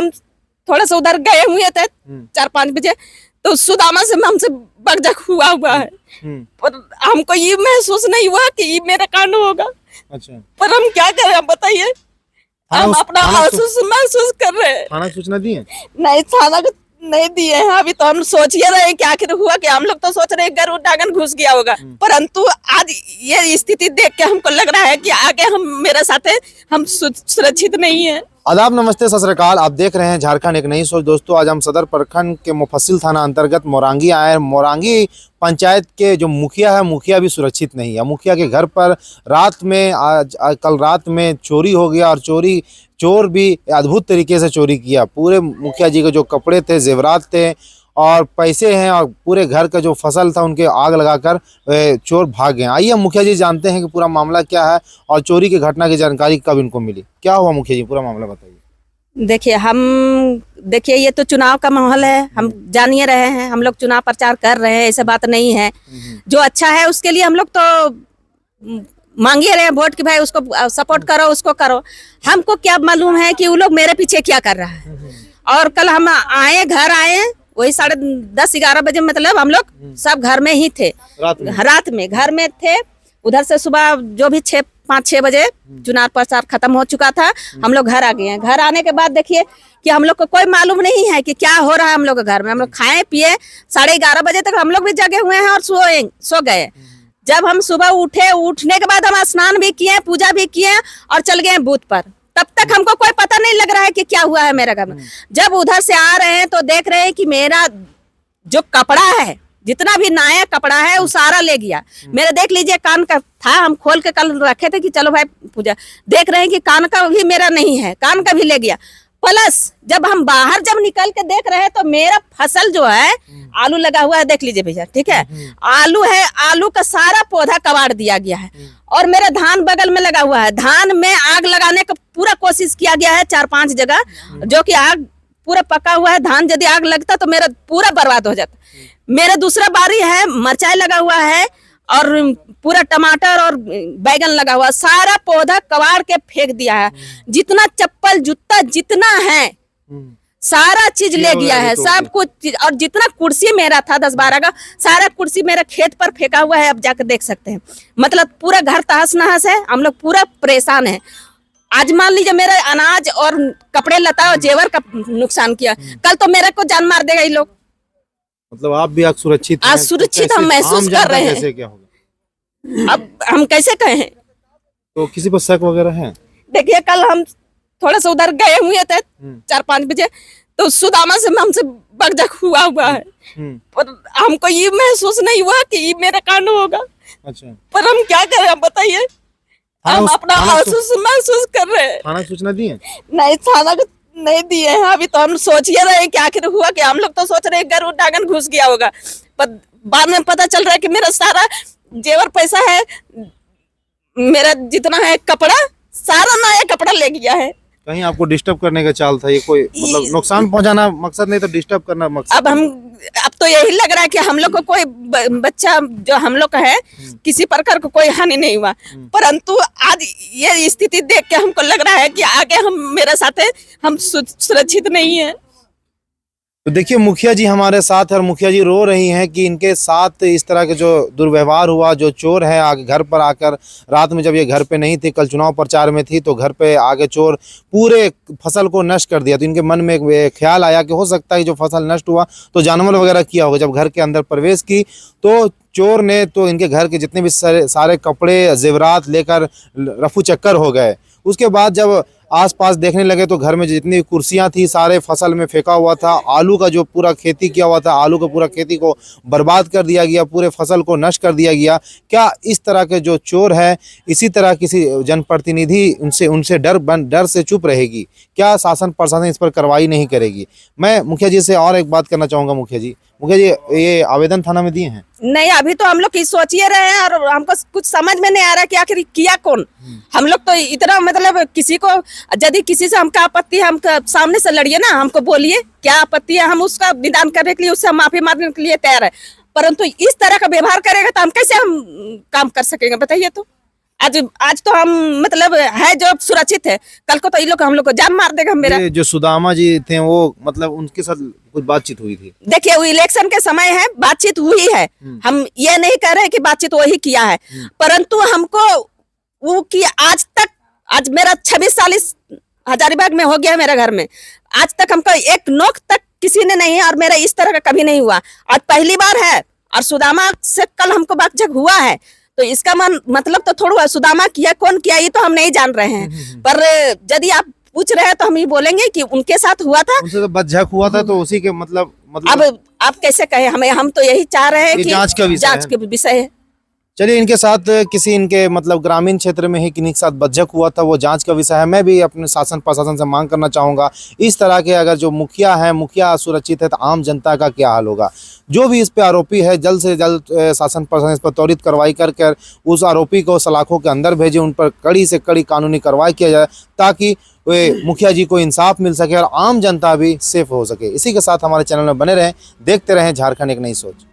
हम थोड़ा सा उधर गए हुए थे 4-5 बजे, तो सुदामा से हमसे बगजक हुआ है। पर हमको ये महसूस नहीं हुआ कि ये मेरा कांड होगा। अच्छा, पर हम क्या करें, आप बताइए। हम अपना महसूस कर रहे हैं। थाना सूचना दी है? नहीं, थाना को नहीं दिए हैं। अभी तो हम सोच ही रहे हैं कि आखिर हुआ कि हम लोग तो सोच रहे हैं गरुड़ डागन घुस गया होगा, परंतु आज ये स्थिति देख के हमको लग रहा है कि आगे हम मेरे साथ हम सुरक्षित नहीं है। आदाब, नमस्ते, सत श्री अकाल। आप देख रहे हैं झारखंड एक नई सोच। दोस्तों, आज हम सदर प्रखंड के मुफस्सिल थाना अंतर्गत मोरंगी आए हैं। मोरंगी पंचायत के जो मुखिया है, मुखिया भी सुरक्षित नहीं है। मुखिया के घर पर रात में कल रात में चोरी हो गया, और चोर भी अद्भुत तरीके से चोरी किया। पूरे मुखिया जी के जो कपड़े थे, जेवरात थे और पैसे हैं, और पूरे घर का जो फसल था उनके आग लगाकर चोर भाग गए। आइए हम मुखिया जी जानते हैं कि पूरा मामला क्या है और चोरी की घटना की जानकारी कब इनको मिली। क्या हुआ मुखिया जी, पूरा मामला बताइए। देखिए ये तो चुनाव का माहौल है, हम जान ही रहे हैं। हम लोग चुनाव प्रचार कर रहे हैं, ऐसा बात नहीं है। जो अच्छा है उसके लिए हम लोग तो मांग ही रहे हैं वोट कि भाई उसको सपोर्ट करो, उसको करो। हमको क्या मालूम है कि वो लोग मेरे पीछे क्या कर रहा है। और कल हम घर आए वही 10:30-11 बजे, मतलब हम लोग सब घर में ही थे। रात में घर में थे। उधर से सुबह जो भी 5-6 बजे चुनाव प्रचार खत्म हो चुका था, हम लोग घर आ गए हैं। घर आने के बाद देखिए कि हम लोग को कोई मालूम नहीं है कि क्या हो रहा है हम लोग के घर में। हम लोग खाए पिए 11:30 बजे तक हम लोग भी जगे हुए हैं और सो गए। जब हम सुबह उठने के बाद हम स्नान भी किए, पूजा भी किए और चल गए बूथ पर। तब तक हमको कोई पता नहीं लग रहा है कि क्या हुआ है मेरे घर में। जब उधर से आ रहे हैं तो देख रहे हैं कि मेरा जो कपड़ा है, जितना भी नया कपड़ा है, वो सारा ले गया। मेरे देख लीजिए कान का था, हम खोल के कल रखे थे कि चलो भाई पूजा। देख रहे हैं कि कान का भी मेरा नहीं है, कान का भी ले गया। प्लस जब हम बाहर निकल के देख रहे हैं तो मेरा फसल जो है, आलू लगा हुआ है, देख लीजिए भैया, ठीक है। आलू है, आलू का सारा पौधा कबाड़ दिया गया है। और मेरा धान बगल में लगा हुआ है, धान में आग लगाने का पूरा कोशिश किया गया है 4-5 जगह, जो कि आग पूरा पका हुआ है। धान यदि आग लगता तो मेरा पूरा बर्बाद हो जाता। मेरा दूसरा बारी है, मिर्चाई लगा हुआ है और पूरा टमाटर और बैगन लगा हुआ, सारा पौधा कबाड़ के फेंक दिया है। जितना चप्पल जूता जितना है सारा चीज ले गया है, सब कुछ। और जितना कुर्सी मेरा था 10-12 का, सारा कुर्सी मेरा खेत पर फेंका हुआ है। अब जाकर देख सकते हैं, मतलब पूरा घर तहस नहस है। हम लोग पूरा परेशान है। आज मान लीजिए मेरा अनाज और कपड़े लता और जेवर का नुकसान किया, कल तो मेरे को जान मार देगा ये लोग। मतलब आप भी सुरक्षित आज सुरक्षित हम महसूस कर रहे हैं। कैसे क्या होगा, अब हम कैसे कहें? तो किसी पर शक वगैरह है? देखिए कल हम थोड़ा सा उधर गए हुए थे 4-5 बजे, तो सुदामा से हमसे बगजक हुआ है। पर हमको ये महसूस नहीं हुआ कि ये मेरा कांड होगा। अच्छा, पर हम क्या करें, आप बताइए। हम अपना महसूस कर रहे हैं। थाना सूचना दी है? नहीं, थाना को नहीं दिए हैं। अभी तो हम सोच ही रहे हैं कि आखिर हुआ कि हम लोग तो सोच रहे हैं गरुड़ डागन घुस गया होगा, पर बाद में पता चल रहा है कि मेरा सारा जेवर पैसा है, मेरा जितना है कपड़ा, सारा नया कपड़ा ले गया है। कहीं आपको डिस्टर्ब करने का चाल था? ये कोई मतलब नुकसान पहुंचाना मकसद नहीं, तो डिस्टर्ब करना मकसद। अब तो यही लग रहा है कि हम लोग को कोई बच्चा जो हम लोग का है, किसी प्रकार को कोई हानि नहीं हुआ, परंतु आज ये स्थिति देख के हमको लग रहा है कि आगे मेरे साथ हम सुरक्षित नहीं है। तो देखिए मुखिया जी हमारे साथ है, और मुखिया जी रो रही हैं कि इनके साथ इस तरह के जो दुर्व्यवहार हुआ, जो चोर है आगे घर पर आकर, रात में जब ये घर पे नहीं थी, कल चुनाव प्रचार में थी, तो घर पे आगे चोर पूरे फसल को नष्ट कर दिया। तो इनके मन में एक ख्याल आया कि हो सकता है जो फसल नष्ट हुआ तो जानवर वगैरह किया होगा। जब घर के अंदर प्रवेश की तो चोर ने तो इनके घर के जितने भी सारे कपड़े जेवरात लेकर रफू चक्कर हो गए। उसके बाद जब आसपास देखने लगे तो घर में जितनी कुर्सियां थी सारे फसल में फेंका हुआ था। आलू का जो पूरा खेती किया हुआ था, आलू का पूरा खेती को बर्बाद कर दिया गया, पूरे फसल को नष्ट कर दिया गया। क्या इस तरह के जो चोर है, इसी तरह किसी जनप्रतिनिधि उनसे डर से चुप रहेगी? क्या शासन प्रशासन इस पर कार्रवाई नहीं करेगी? मैं मुखिया जी से और एक बात करना चाहूँगा। मुखिया जी ये आवेदन थाना में दिए हैं? नहीं, अभी तो हम लोग सोच ही रहे हैं और हमको कुछ समझ में नहीं आ रहा कि आखिर किया कौन। हम लोग तो इतना, मतलब किसी को यदि किसी से हमका आपत्ति है, हम सामने से लड़िए ना, हमको बोलिए क्या आपत्ति है, हम उसका निदान करने के लिए, उससे माफी मांगने के लिए तैयार है। परंतु इस तरह का व्यवहार करेगा तो हम कैसे काम कर सकेंगे, बताइए। तो आज आज तो हम मतलब है जो सुरक्षित है, कल को तो ये लोग हम लोग को जान मार देगा मेरा। ये जो सुदामा जी थे वो मतलब उनके साथ कुछ बातचीत हुई थी? देखिए वो इलेक्शन के समय है, बातचीत हुई है, हम ये नहीं कह रहे कि बातचीत वही किया है, परंतु हमको वो कि आज मेरा 26-40 हजारीबाग में हो गया है मेरे घर में, आज तक हमको एक नोक तक किसी ने नहीं है, और मेरा इस तरह का कभी नहीं हुआ, आज पहली बार है। और सुदामा से कल हमको बातचीत हुआ है, तो इसका मतलब तो थोड़ा सुदामा किया, कौन किया ये तो हम नहीं जान रहे हैं, पर यदि आप पूछ रहे हैं तो हम ये बोलेंगे कि उनके साथ हुआ था। उनसे तो बदझक हुआ था, तो उसी के मतलब अब आप कैसे कहें, हम तो यही चाह रहे हैं कि जांच का विषय है। चलिए, इनके साथ किसी इनके मतलब ग्रामीण क्षेत्र में ही किन्हीं के साथ बदझक हुआ था, वो जांच का विषय है। मैं भी अपने शासन प्रशासन से मांग करना चाहूँगा, इस तरह के अगर जो मुखिया है, मुखिया असुरक्षित है, तो आम जनता का क्या हाल होगा। जो भी इस पे आरोपी है, जल्द से जल्द शासन प्रशासन इस पर त्वरित कार्रवाई कर उस आरोपी को सलाखों के अंदर भेजे, उन पर कड़ी से कड़ी कानूनी कार्रवाई किया जाए, ताकि वे मुखिया जी को इंसाफ मिल सके और आम जनता भी सेफ हो सके। इसी के साथ हमारे चैनल में बने रहें, देखते रहें झारखंड एक नई सोच।